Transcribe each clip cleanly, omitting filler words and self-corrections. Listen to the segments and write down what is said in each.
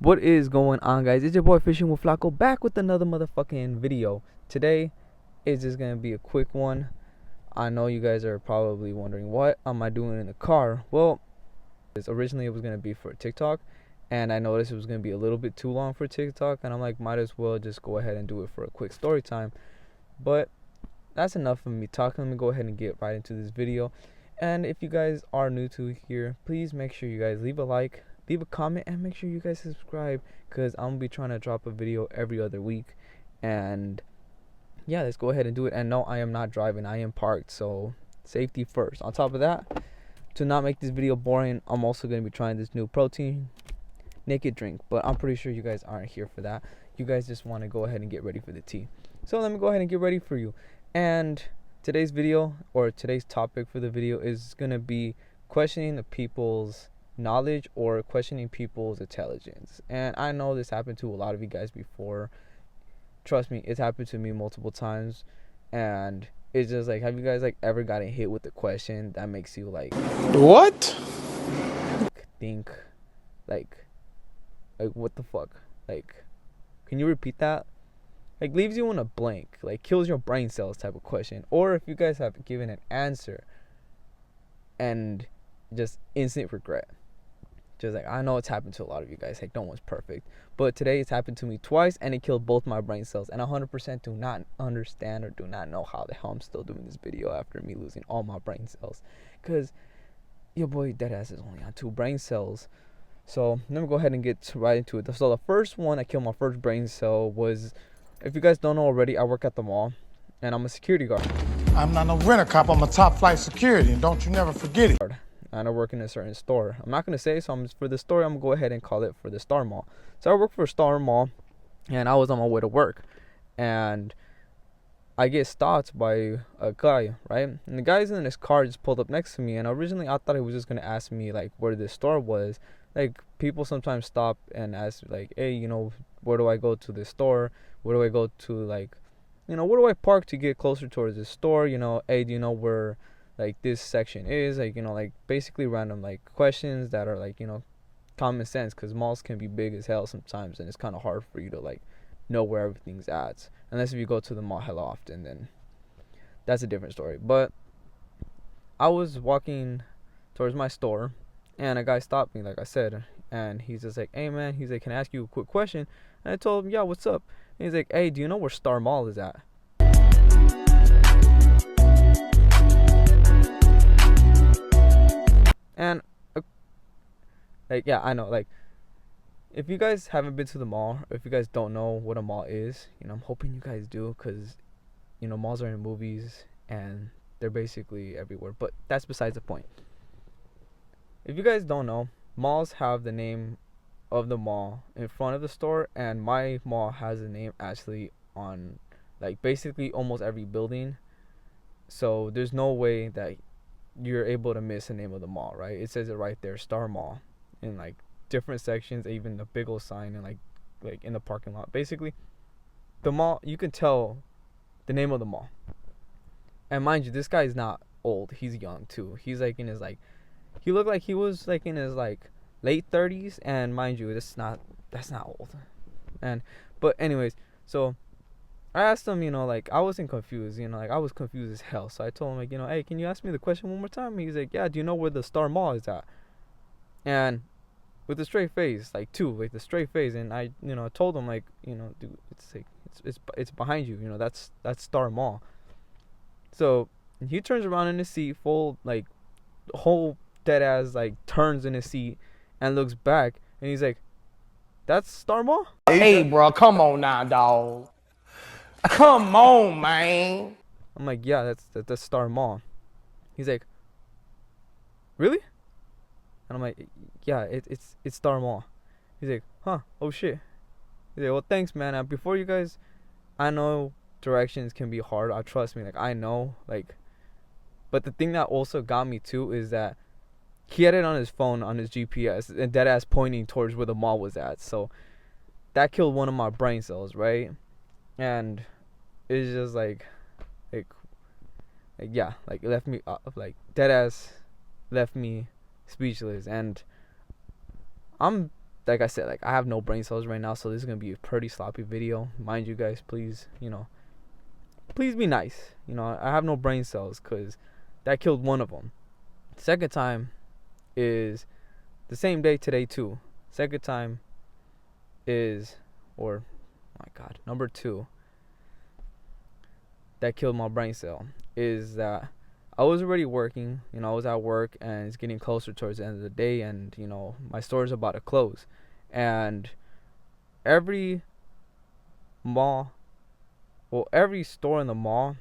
What is going on, guys? It's your boy Fishing with Flacco, back with another motherfucking video. Today is just gonna be a quick one. I know you guys are probably wondering, what am I doing in the car? Well, originally it was gonna be for TikTok, and I noticed it was gonna be a little bit too long for TikTok, and I'm like, might as well just go ahead and do it for a quick story time. But that's enough of me talking. Let me go ahead and get right into this video. And if you guys are new to here, please make sure you guys leave a like, leave a comment, and make sure you guys subscribe, because I'm gonna be trying to drop a video every other week. And yeah, let's go ahead and do it. And no, I am not driving, I am parked, so safety first. On top of that, to not make this video boring, I'm also gonna be trying this new protein naked drink, but I'm pretty sure you guys aren't here for that. You guys just want to go ahead and get ready for the tea. So let me go ahead and get ready for you. And today's video, or today's topic for the video, is gonna be questioning the people's knowledge or questioning people's intelligence. And I know this happened to a lot of you guys before. Trust me, it's happened to me multiple times. And it's just like, have you guys like ever gotten hit with a question that makes you like, what? Think like what the fuck? Like, can you repeat that? Like, leaves you in a blank, like kills your brain cells type of question. Or if you guys have given an answer and just instant regret. Just like, I know it's happened to a lot of you guys, like no one's perfect, but today it's happened to me twice and it killed both my brain cells, and 100% do not understand or do not know how the hell I'm still doing this video after me losing all my brain cells, because your boy deadass is only on 2 brain cells. So let me go ahead and get right into it. So the first one I killed my first brain cell was, if you guys don't know already, I work at the mall and I'm a security guard. I'm not no renter cop, I'm a top flight security, and don't you never forget it. And I work in a certain store. I'm not going to say, so for the story, I'm going to go ahead and call it for the Star Mall. So I work for Star Mall, and I was on my way to work, and I get stopped by a guy, right? And the guy's in his car just pulled up next to me, and originally I thought he was just going to ask me, like, where this store was. Like, people sometimes stop and ask, like, hey, you know, where do I go to this store? Where do I go to, like, you know, where do I park to get closer towards this store? You know, hey, do you know where, like, this section is? Like, you know, like, basically random, like, questions that are, like, you know, common sense, because malls can be big as hell sometimes, and it's kind of hard for you to, like, know where everything's at, unless if you go to the mall hella often, then that's a different story. But I was walking towards my store, and a guy stopped me, like I said, and he's just like, hey man, he's like, can I ask you a quick question? And I told him, yeah, what's up? And he's like, hey, do you know where Star Mall is at? And like, yeah, I know, like, if you guys haven't been to the mall, or if you guys don't know what a mall is, you know, I'm hoping you guys do, because, you know, malls are in movies and they're basically everywhere, but that's besides the point. If you guys don't know, malls have the name of the mall in front of the store, and my mall has a name actually on, like, basically almost every building. So there's no way that you're able to miss the name of the mall, right? It says it right there, Star Mall, in like different sections, even the big old sign, and like in the parking lot. Basically, the mall, you can tell the name of the mall. And mind you, this guy's not old, he's young too. He's like in his, like, he looked like he was like in his like late 30s, and mind you, that's not old. And but anyways, so I asked him, you know, like, I wasn't confused, you know, like, I was confused as hell. So I told him, like, you know, hey, can you ask me the question one more time? He's like, yeah, do you know where the Star Mall is at? And with a straight face, like, the straight face, and I, you know, told him, like, you know, dude, it's like, it's behind you, you know, that's Star Mall. So he turns around in his seat, full, like, whole dead ass, like, turns in his seat and looks back, and he's like, that's Star Mall? Hey, bro, come on now, dog. Come on, man. I'm like, yeah, that's Star Mall. He's like, really? And I'm like, yeah, it's Star Mall. He's like, huh, oh shit. He's like, well, thanks, man. Before you guys, I know directions can be hard. Trust me, like, I know, like, but the thing that also got me too is that he had it on his phone, on his GPS, and dead ass pointing towards where the mall was at. So that killed one of my brain cells, right? And it's just like yeah, like, it left me like, dead ass left me speechless. And I'm like I said, like I have no brain cells right now, so this is gonna be a pretty sloppy video. Mind you guys, please, please be nice. I have no brain cells because that killed one of them. Second time is the same day today too. Second time is, or my God, number two that killed my brain cell is that I was already working. I was at work and it's getting closer towards the end of the day, and my store is about to close, and every mall, well, every store in the mall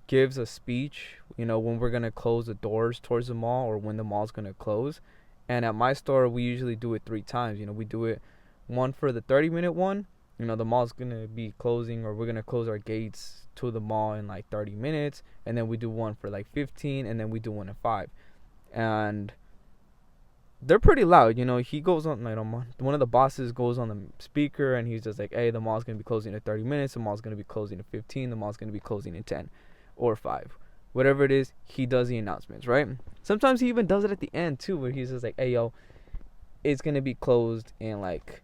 gives a speech, when we're gonna close the doors towards the mall or when the mall's gonna close. And at my store, we usually do it 3 times. We do it one for the 30-minute one. The mall's gonna be closing, or we're gonna close our gates to the mall in like 30 minutes, and then we do one for like 15, and then we do one at 5. And they're pretty loud. He goes on, like, one of the bosses goes on the speaker, and he's just like, hey, the mall's gonna be closing in 30 minutes, the mall's gonna be closing in 15, the mall's gonna be closing in 10 or 5, whatever it is. He does the announcements, right? Sometimes he even does it at the end too, where he's just like, hey, yo, it's gonna be closed in like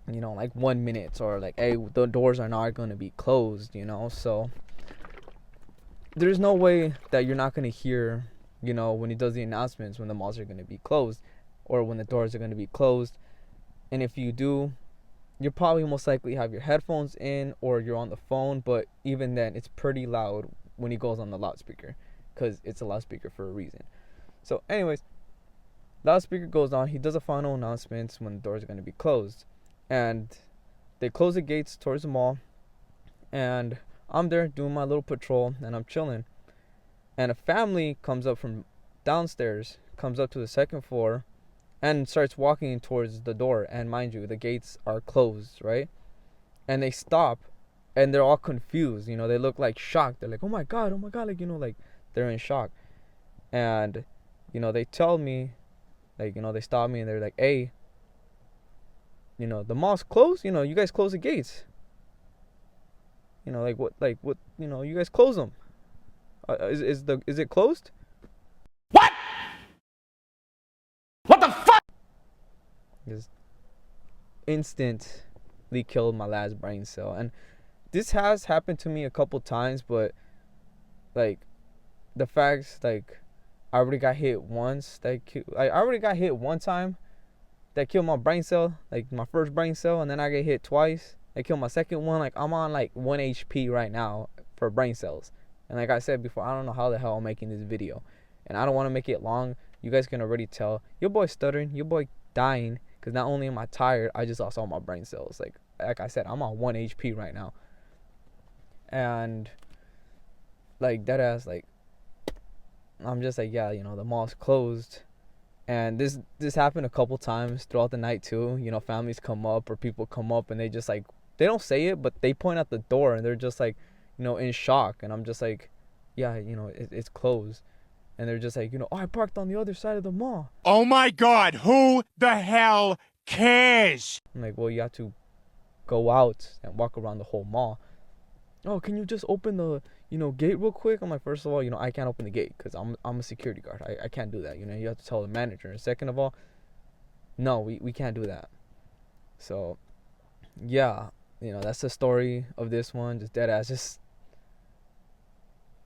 1 minute, or like, hey, the doors are not gonna be closed. So there's no way that you're not gonna hear, when he does the announcements, when the malls are gonna be closed or when the doors are gonna be closed. And if you do, you'll probably most likely have your headphones in or you're on the phone, but even then it's pretty loud when he goes on the loudspeaker, because it's a loudspeaker for a reason. So anyways, loudspeaker goes on, he does a final announcements when the doors are going to be closed, and they close the gates towards the mall, and I'm there doing my little patrol, and I'm chilling, and a family comes up from downstairs, comes up to the second floor, and starts walking towards the door. And mind you, the gates are closed, right? And they stop, and they're all confused. They look like shocked. They're like, oh my God, like, like they're in shock. And they tell me, like, they stop me and they're like, hey, the mall's closed. You guys close the gates. Like what, you guys close them. Is it closed? What? What the fuck? Just instantly killed my last brain cell. And this has happened to me a couple times, but like the facts, like I already got hit once. I already got hit one time. That killed my brain cell, like my first brain cell, and then I get hit twice. That killed my second one. Like I'm on like 1 HP right now for brain cells. And like I said before, I don't know how the hell I'm making this video, and I don't want to make it long. You guys can already tell your boy stuttering, your boy dying, because not only am I tired, I just lost all my brain cells. Like I said, I'm on 1 HP right now. And like that ass, like I'm just like, yeah, the mall's closed. And this happened a couple times throughout the night too. Families come up or people come up and they just like, they don't say it, but they point at the door and they're just like, in shock. And I'm just like, yeah, it's closed. And they're just like, oh, I parked on the other side of the mall. Oh my God, who the hell cares? I'm like, well, you have to go out and walk around the whole mall. Oh, can you just open the gate real quick? I'm like, first of all, I can't open the gate because I'm a security guard. I can't do that. You have to tell the manager. And second of all, no, we can't do that. So yeah, that's the story of this one. Just dead ass, just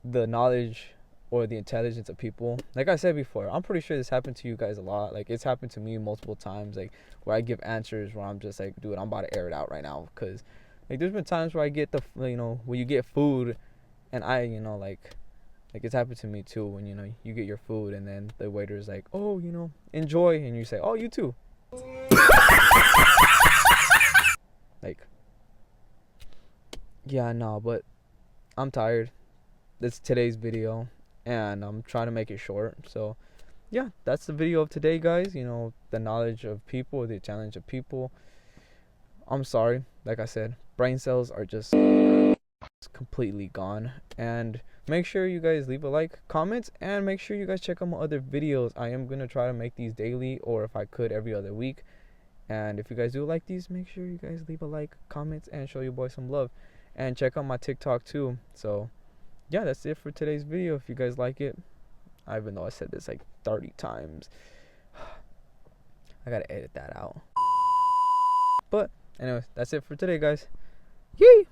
the knowledge or the intelligence of people. Like I said before, I'm pretty sure this happened to you guys a lot. Like it's happened to me multiple times, like where I give answers where I'm just like, dude, I'm about to air it out right now. Because like there's been times where I get when you get food, and I like it's happened to me too, when you get your food and then the waiter's like, oh, enjoy, and you say, oh, you too. Like, yeah, no, but I'm tired. That's today's video, and I'm trying to make it short. So yeah, that's the video of today, guys. The knowledge of people, the challenge of people. I'm sorry, like I said, brain cells are just completely gone. And make sure you guys leave a like, comments, and make sure you guys check out my other videos. I am gonna try to make these daily, or if I could, every other week. And if you guys do like these, make sure you guys leave a like, comments, and show your boy some love. And check out my TikTok too. So yeah, that's it for today's video. If you guys like it, even though I said this like 30 times, I gotta edit that out. Anyways, that's it for today, guys. Yay!